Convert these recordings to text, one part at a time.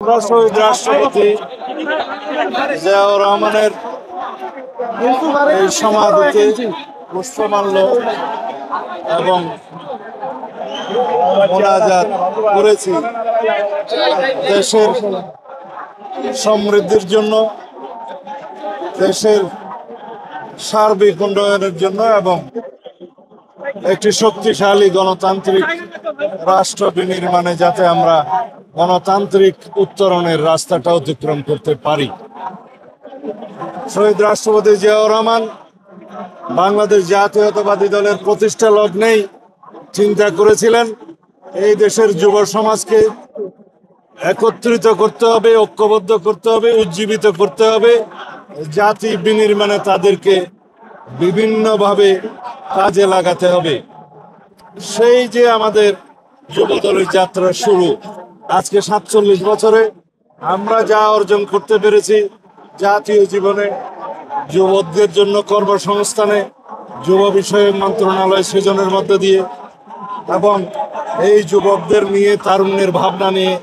আমরা শহীদ রাষ্ট্রপতি জিয়াউর রহমানের এই সমাধিতে পুষ্পমাল্য এবং মোনাজাত করেছি দেশের সমৃদ্ধির জন্য, দেশের সার্বিক উন্নয়নের জন্য এবং একটি শক্তিশালী গণতান্ত্রিক রাষ্ট্র বিনির্মাণে যাতে আমরা গণতান্ত্রিক উত্তরণের রাস্তাটা অতিক্রম করতে পারি। শহীদ রাষ্ট্রপতি জিয়াউর রহমান বাংলাদেশ জাতীয়তাবাদী দলের প্রতিষ্ঠা লগ্নেই চিন্তা করেছিলেন এই দেশের যুব সমাজকে একত্রিত করতে হবে, ঐক্যবদ্ধ করতে হবে, উজ্জীবিত করতে হবে, জাতি বিনির্মাণে তাদেরকে বিভিন্নভাবে কাজে লাগাতে হবে। সেই যে আমাদের যুবদলের যাত্রা শুরু, আজকে ৪৭ বছরে আমরা যা অর্জন করতে পেরেছি জাতীয় জীবনে, যুবকদের জন্য কর্মসংস্থানে যুব বিষয়ক মন্ত্রণালয় সৃজনের মধ্য দিয়ে এবং এই যুবকদের নিয়ে তারুণ্যের ভাবনা নিয়ে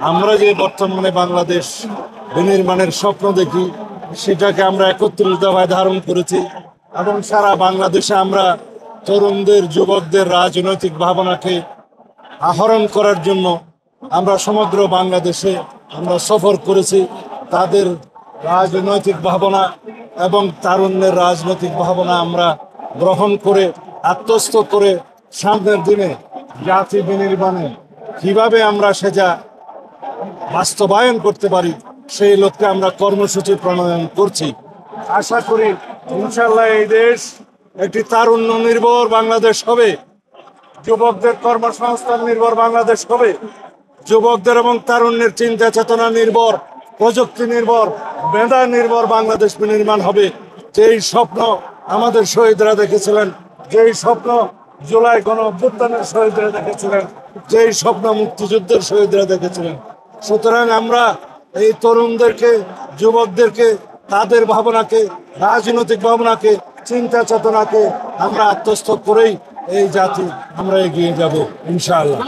আমরা যে বর্তমানে বাংলাদেশ বিনির্মাণের স্বপ্ন দেখি সেটাকে আমরা একত্রিতভাবে ধারণ করেছি এবং সারা বাংলাদেশে আমরা তরুণদের, যুবকদের রাজনৈতিক ভাবনাকে আহরণ করার জন্য আমরা সমগ্র বাংলাদেশে আমরা সফর করেছি। তাদের রাজনৈতিক ভাবনা এবং তারুণ্যের রাজনৈতিক ভাবনা আমরা গ্রহণ করে আত্মস্থ করে সামনের দিনে জাতি বিনির্মাণে কিভাবে আমরা সেটা বাস্তবায়ন করতে পারি সেই লক্ষ্যে আমরা কর্মসূচি প্রণয়ন করছি। আশা করি ইনশাল্লাহ এই দেশ একটি তারুণ্য নির্ভর বাংলাদেশ হবে, যুবকদের কর্মসংস্থান নির্ভর বাংলাদেশ হবে, যুবকদের এবং তারুণ্যের চিন্তা চেতনা নির্ভর, প্রযুক্তি নির্ভর, মেধা নির্ভর বাংলাদেশ বিনির্মাণ হবে। যেই স্বপ্ন আমাদের শহীদরা দেখেছিলেন, যেই স্বপ্ন জুলাই গণ অভ্যুত্থানের শহীদরা দেখেছিলেন, যেই স্বপ্ন মুক্তিযুদ্ধের শহীদরা দেখেছিলেন। সুতরাং আমরা এই তরুণদেরকে, যুবকদেরকে, তাদের ভাবনাকে, রাজনৈতিক ভাবনাকে, চিন্তা চেতনাকে আমরা আত্মস্থ করেই এই জাতি আমরা এগিয়ে যাব ইনশাআল্লাহ।